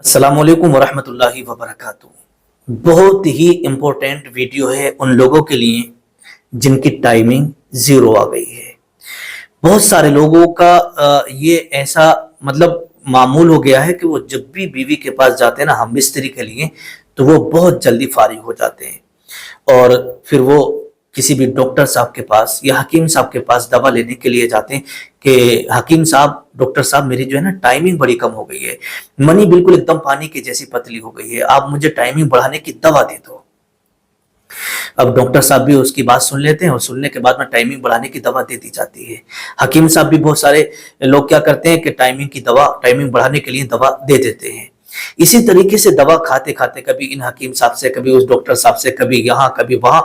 अस्सलामुअलैकुम वरहमतुल्लाहि वबरकातुहू। बहुत ही इम्पोर्टेंट वीडियो है उन लोगों के लिए जिनकी टाइमिंग जीरो आ गई है। बहुत सारे लोगों का ये ऐसा मतलब मामूल हो गया है कि वो जब भी बीवी के पास जाते हैं ना हम मिस्त्री के लिए, तो वो बहुत जल्दी फारिग हो जाते हैं और फिर वो किसी भी डॉक्टर साहब के पास या हकीम साहब के पास दवा लेने के लिए जाते हैं कि हकीम साहब, डॉक्टर साहब, मेरी जो है ना टाइमिंग बड़ी कम हो गई है, मनी बिल्कुल एकदम पानी की जैसी पतली हो गई है, आप मुझे टाइमिंग बढ़ाने की दवा दे दो। अब डॉक्टर साहब भी उसकी बात सुन लेते हैं और सुनने के बाद में टाइमिंग बढ़ाने की दवा दे दी जाती है। हकीम साहब भी, बहुत सारे लोग क्या करते हैं कि टाइमिंग बढ़ाने के लिए दवा दे देते हैं। इसी तरीके से दवा खाते खाते कभी इन हकीम साहब से, कभी उस डॉक्टर साहब से, कभी यहाँ कभी वहां,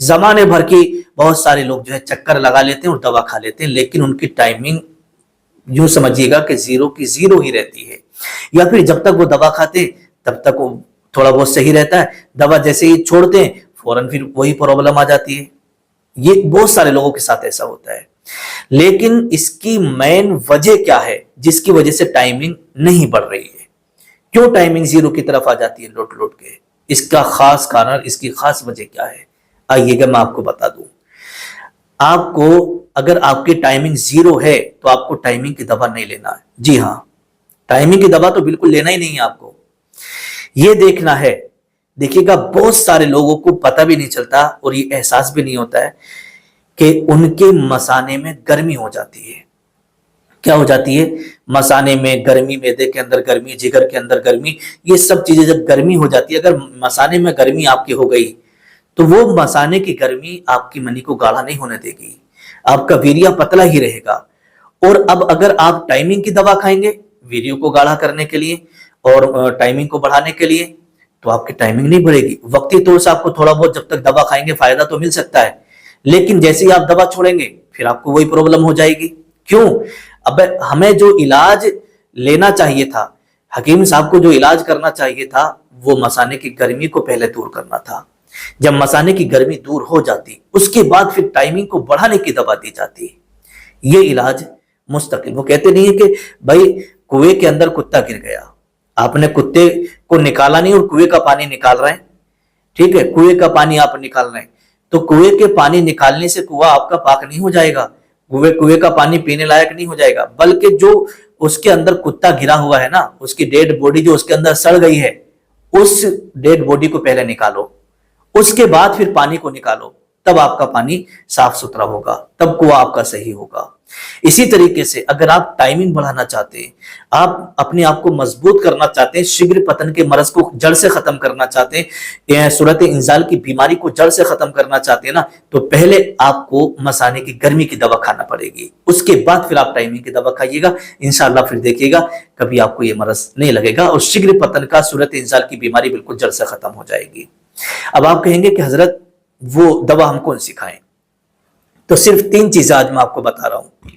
जमाने भर की बहुत सारे लोग जो है चक्कर लगा लेते हैं और दवा खा लेते हैं, लेकिन उनकी टाइमिंग यूं समझिएगा कि जीरो की जीरो ही रहती है। या फिर जब तक वो दवा खाते तब तक वो थोड़ा बहुत सही रहता है, दवा जैसे ही छोड़ते हैं फौरन फिर वही प्रॉब्लम आ जाती है। ये बहुत सारे लोगों के साथ ऐसा होता है। लेकिन इसकी मेन वजह क्या है जिसकी वजह से टाइमिंग नहीं बढ़ रही है? क्यों टाइमिंग जीरो की तरफ आ जाती है लौट लौट के? इसका खास कारण, इसकी खास वजह क्या है, आइएगा मैं आपको बता दूं। आपको, अगर आपकी टाइमिंग जीरो है तो आपको टाइमिंग की दवा नहीं लेना है। जी हाँ, टाइमिंग की दवा तो बिल्कुल लेना ही नहीं है आपको। ये देखना है, देखिएगा बहुत सारे लोगों को पता भी नहीं चलता और ये एहसास भी नहीं होता है कि उनके मसाने में गर्मी हो जाती है। क्या हो जाती है? मसाने में गर्मी, मैदे के अंदर गर्मी, जिगर के अंदर गर्मी, ये सब चीजें जब गर्मी हो जाती है, अगर मसाने में गर्मी आपकी हो गई तो वो मसाने की गर्मी आपकी मनी को गाढ़ा नहीं होने देगी, आपका वीर्य पतला ही रहेगा। और अब अगर आप टाइमिंग की दवा खाएंगे वीर्य को गाढ़ा करने के लिए और टाइमिंग को बढ़ाने के लिए, तो आपकी टाइमिंग नहीं बढ़ेगी। वक्ती तौर से आपको थोड़ा बहुत जब तक दवा खाएंगे फायदा तो मिल सकता है, लेकिन जैसे ही आप दवा छोड़ेंगे फिर आपको वही प्रॉब्लम हो जाएगी। क्यों? अब हमें जो इलाज लेना चाहिए था, हकीम साहब को जो इलाज करना चाहिए था, वो मसाने की गर्मी को पहले दूर करना था। जब मसाने की गर्मी दूर हो जाती उसके बाद फिर टाइमिंग को बढ़ाने की दवा दी जाती। ये इलाज मुस्तकिल, वो कहते नहीं है कि भाई कुएं के अंदर कुत्ता गिर गया, आपने कुत्ते को निकाला नहीं और कुएं का पानी निकाल रहे हैं, ठीक है, कुएं का पानी आप निकाल रहे हैं, तो कुएं के पानी निकालने से कुआं आपका पाक नहीं हो जाएगा, कुएं का पानी पीने लायक नहीं हो जाएगा, बल्कि जो उसके अंदर कुत्ता गिरा हुआ है ना, उसकी डेड बॉडी जो उसके अंदर सड़ गई है, उस डेड बॉडी को पहले निकालो, उसके बाद फिर पानी को निकालो, तब आपका पानी साफ सुथरा होगा, तब कुआं आपका सही होगा। इसी तरीके से अगर आप टाइमिंग बढ़ाना चाहते हैं, आप अपने आप को मजबूत करना चाहते हैं, शीघ्र पतन के मरज को जड़ से खत्म करना चाहते हैं, सूरत इंजाल की बीमारी को जड़ से खत्म करना चाहते हैं ना, तो पहले आपको मसाने की गर्मी की दवा खाना पड़ेगी, उसके बाद फिर आप टाइमिंग की दवा खाइएगा। इंशाल्लाह फिर देखिएगा कभी आपको ये मरज नहीं लगेगा और शीघ्र पतन का, सूरत इंजाल की बीमारी बिल्कुल जड़ से खत्म हो जाएगी। अब आप कहेंगे कि हजरत वो दवा हम कौन सी खाएं? तो सिर्फ 3 चीजें आज मैं आपको बता रहा हूं।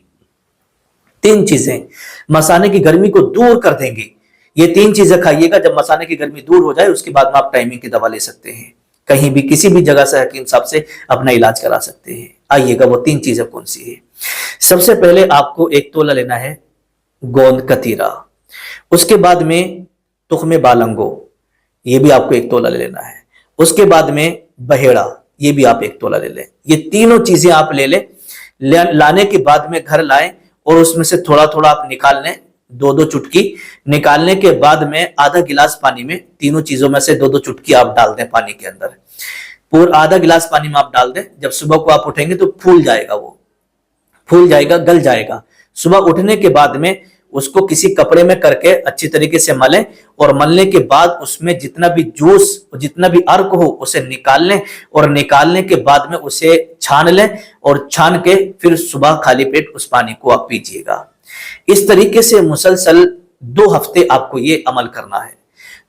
3 चीजें मसाने की गर्मी को दूर कर देंगी। ये 3 चीजें खाइएगा, जब मसाने की गर्मी दूर हो जाए उसके बाद में आप टाइमिंग की दवा ले सकते हैं, कहीं भी किसी भी जगह से हकीम साहब से अपना इलाज करा सकते हैं। आइएगा वो 3 चीजें कौन सी है। सबसे पहले आपको 1 तोला लेना है गोंद कतीरा, उसके बाद में तुख्मे बालंगो, ये भी आपको 1 तोला ले लेना है, उसके बाद में बहेड़ा, ये भी आप 1 तोला ले लें। ये तीनों चीजें आप ले लें, लाने के बाद में घर लाएं और उसमें से थोड़ा थोड़ा आप निकाल लें, 2-2 चुटकी निकालने के बाद में आधा गिलास पानी में, तीनों चीजों में से 2-2 चुटकी आप डाल दें पानी के अंदर, पूरा आधा गिलास पानी में आप डाल दें। जब सुबह को आप उठेंगे तो फूल जाएगा, वो फूल जाएगा, गल जाएगा। सुबह उठने के बाद में उसको किसी कपड़े में करके अच्छी तरीके से मलें और मलने के बाद उसमें जितना भी जूस, जितना भी अर्क हो उसे निकाल लें और निकालने के बाद में उसे छान लें और छान के फिर सुबह खाली पेट उस पानी को आप पीजिएगा। इस तरीके से मुसलसल 2 हफ्ते आपको ये अमल करना है।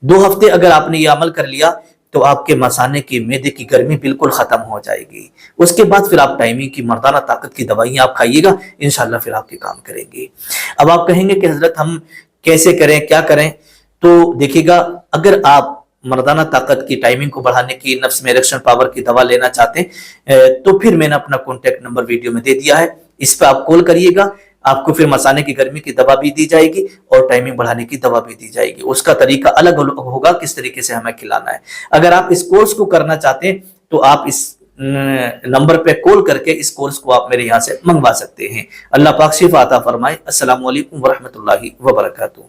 2 हफ्ते अगर आपने ये अमल कर लिया तो आपके मसाने की, मैदे की गर्मी बिल्कुल खत्म हो जाएगी। उसके बाद फिर आप टाइमिंग की, मर्दाना ताकत की दवाइयां आप खाइएगा, इंशाल्लाह फिर आपके काम करेंगी। अब आप कहेंगे कि हजरत हम कैसे करें, क्या करें? तो देखिएगा, अगर आप मर्दाना ताकत की, टाइमिंग को बढ़ाने की, नफ्स में इरेक्शन पावर की दवा लेना चाहते हैं तो फिर मैंने अपना कॉन्टेक्ट नंबर वीडियो में दे दिया है, इस पर आप कॉल करिएगा। आपको फिर मसाने की गर्मी की दवा भी दी जाएगी और टाइमिंग बढ़ाने की दवा भी दी जाएगी। उसका तरीका अलग अलग होगा किस तरीके से हमें खिलाना है। अगर आप इस कोर्स को करना चाहते हैं तो आप इस नंबर पे कॉल करके इस कोर्स को आप मेरे यहाँ से मंगवा सकते हैं। अल्लाह पाक शिफा अता फरमाए। अस्सलामु अलैकुम व रहमतुल्लाहि व बरकातुहू।